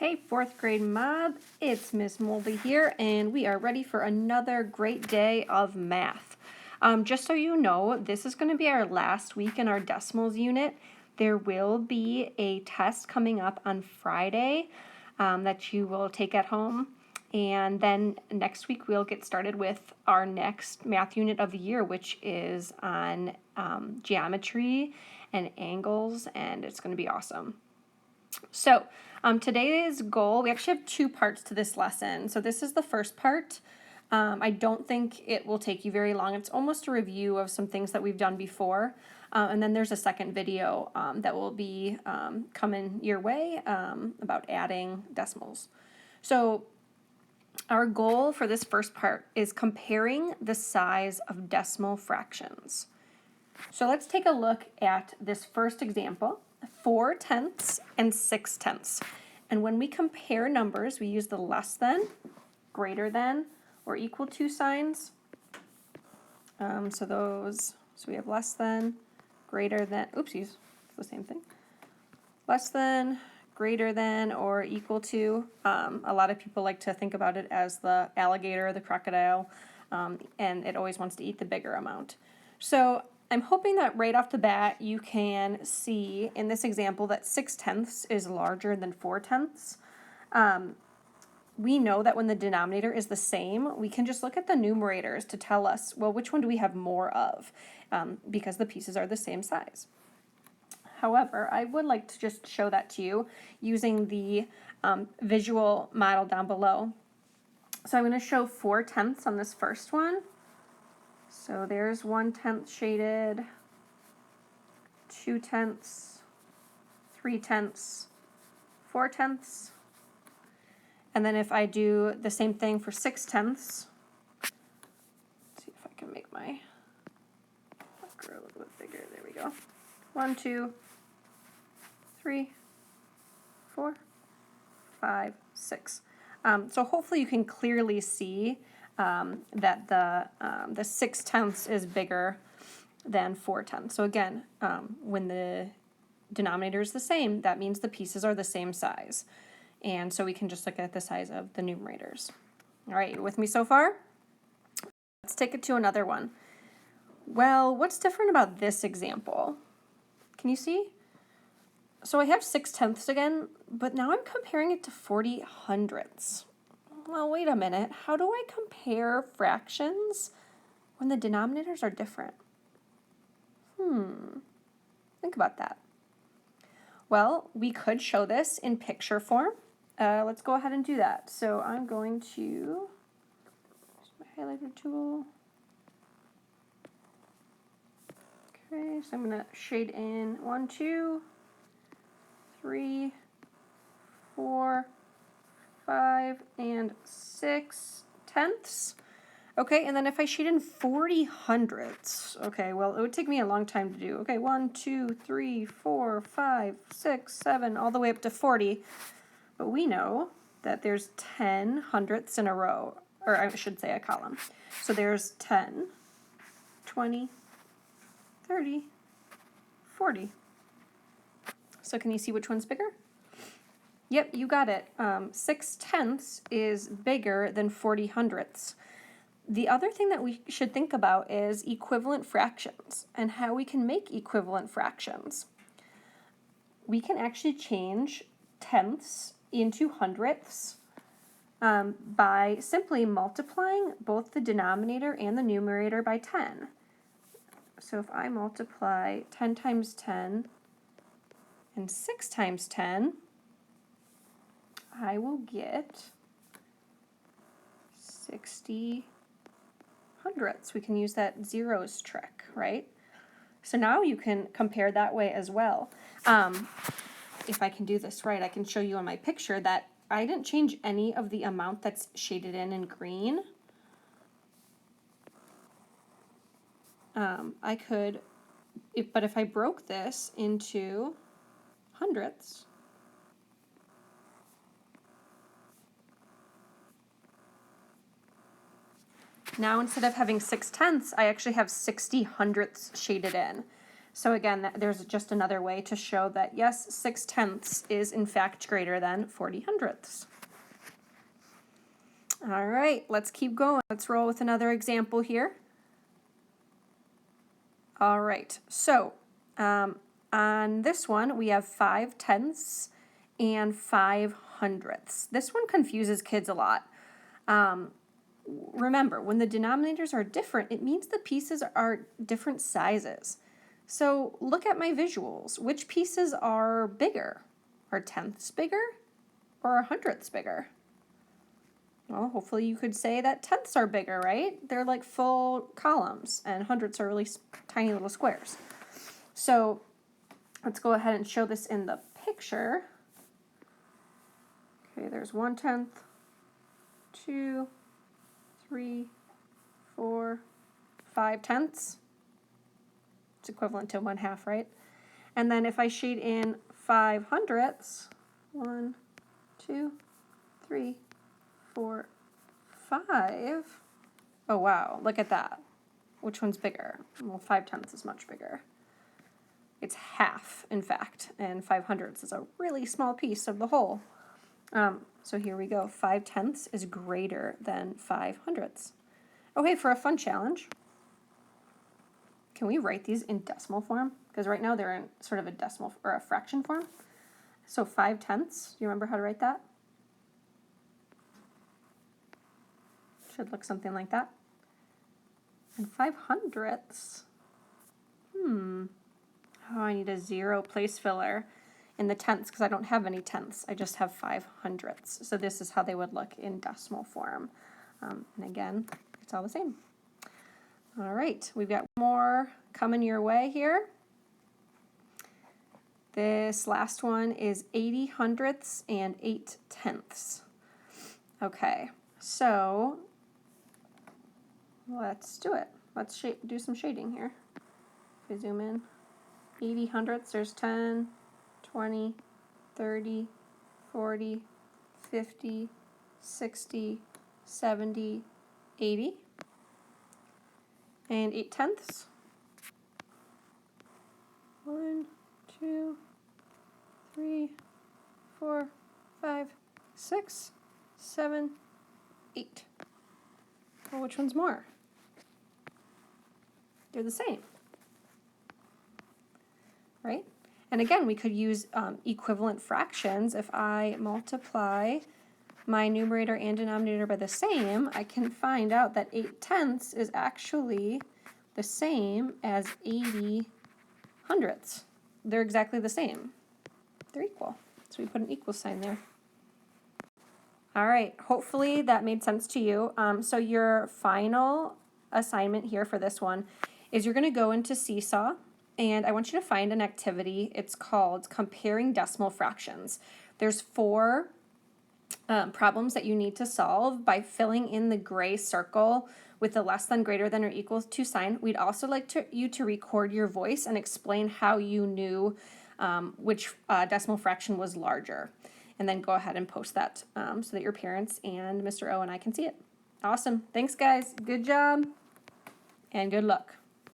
Hey, fourth grade mob, it's Miss Moldy here, and we are ready for another great day of math. Just so you know, this is going to be our last week in our decimals unit. There will be a test coming up on Friday that you will take at home. And then next week we'll get started with our next math unit of the year, which is on geometry and angles, and it's going to be awesome. So today's goal, we actually have two parts to this lesson. So this is the first part. I don't think it will take you very long. It's almost a review of some things that we've done before. And then there's a second video that will be coming your way about adding decimals. So our goal for this first part is comparing the size of decimal fractions. So let's take a look at this first example, 4/10 and 6/10. And when we compare numbers, we use the less than, greater than, or equal to signs. So we have less than, greater than, oopsies, it's the same thing. Less than, greater than, or equal to. A lot of people like to think about it as the alligator or the crocodile, and it always wants to eat the bigger amount. So I'm hoping that right off the bat you can see in this example that 6/10 is larger than 4/10. We know that when the denominator is the same, we can just look at the numerators to tell us, well, which one do we have more of, because the pieces are the same size. However, I would like to just show that to you using the visual model down below. So I'm going to show 4/10 on this first one. So there's 1/10 shaded, 2/10, 3/10, 4/10. And then if I do the same thing for 6/10, let's see if I can make my marker a little bit bigger. There we go. 1, 2, 3, 4, 5, 6. So hopefully you can clearly see that the 6/10 is bigger than 4/10. So again, when the denominator is the same, that means the pieces are the same size. And so we can just look at the size of the numerators. All right, you with me so far? Let's take it to another one. Well, what's different about this example? Can you see? So I have 6/10 again, but now I'm comparing it to 40/100. Well, wait a minute. How do I compare fractions when the denominators are different? Think about that. Well, we could show this in picture form. Let's go ahead and do that. So I'm going to use my highlighter tool. Okay, so I'm going to shade in 1, 2, 3, 4, 5, and 6/10. Okay, and then if I shade in 40/100, okay, well, it would take me a long time to do. Okay, 1, 2, 3, 4, 5, 6, 7, all the way up to 40. But we know that there's 10 hundredths in a row, or I should say a column. So there's 10, 20, 30, 40. So can you see which one's bigger? Yep, you got it. 6/10 is bigger than 40/100. The other thing that we should think about is equivalent fractions and how we can make equivalent fractions. We can actually change tenths into hundredths by simply multiplying both the denominator and the numerator by 10. So if I multiply 10 times 10 and 6 times 10, I will get 60/100. We can use that zeros trick, right? So now you can compare that way as well. If I can do this right, I can show you on my picture that I didn't change any of the amount that's shaded in green. I could, but if I broke this into hundredths, now instead of having 6/10, I actually have 60/100 shaded in. So again, there's just another way to show that yes, 6/10 is in fact greater than 40/100. All right, let's keep going. Let's roll with another example here. All right, so on this one, we have 5/10 and 5/100. This one confuses kids a lot. Remember, when the denominators are different, it means the pieces are different sizes. So look at my visuals. Which pieces are bigger? Are tenths bigger or hundredths bigger? Well, hopefully you could say that tenths are bigger, right? They're like full columns, and hundredths are really tiny little squares. So let's go ahead and show this in the picture. Okay, there's 1/10, 2, 3, 4, 5/10. It's equivalent to 1/2, right? And then if I shade in 5/100, 1, 2, 3, 4, 5. Oh wow, look at that. Which one's bigger? Well, 5/10 is much bigger. It's half, in fact, and 5/100 is a really small piece of the whole. So here we go. 5/10 is greater than 5/100. Okay, for a fun challenge, can we write these in decimal form? Because right now they're in sort of a decimal or a fraction form. So 5/10, do you remember how to write that? Should look something like that. And 5/100, oh, I need a 0 place filler in the tenths because I don't have any tenths. I just have 5/100. So this is how they would look in decimal form. And again, it's all the same. All right, we've got more coming your way here. This last one is 80/100 and 8/10. Okay, so let's do it. Let's do some shading here. If we zoom in, 80/100, there's 10, 20, 30, 40, 50, 60, 70, 80. And 8/10. 1, 2, 3, 4, 5, 6, 7, 8. Well, which one's more? They're the same, right? And again, we could use equivalent fractions. If I multiply my numerator and denominator by the same, I can find out that 8/10 is actually the same as 80/100. They're exactly the same. They're equal. So we put an equal sign there. All right, hopefully that made sense to you. So your final assignment here for this one is you're going to go into Seesaw, and I want you to find an activity. It's called Comparing Decimal Fractions. There's 4 problems that you need to solve by filling in the gray circle with the less than, greater than, or equal to sign. We'd also like you to record your voice and explain how you knew which decimal fraction was larger. And then go ahead and post that so that your parents and Mr. O and I can see it. Awesome. Thanks, guys. Good job and good luck.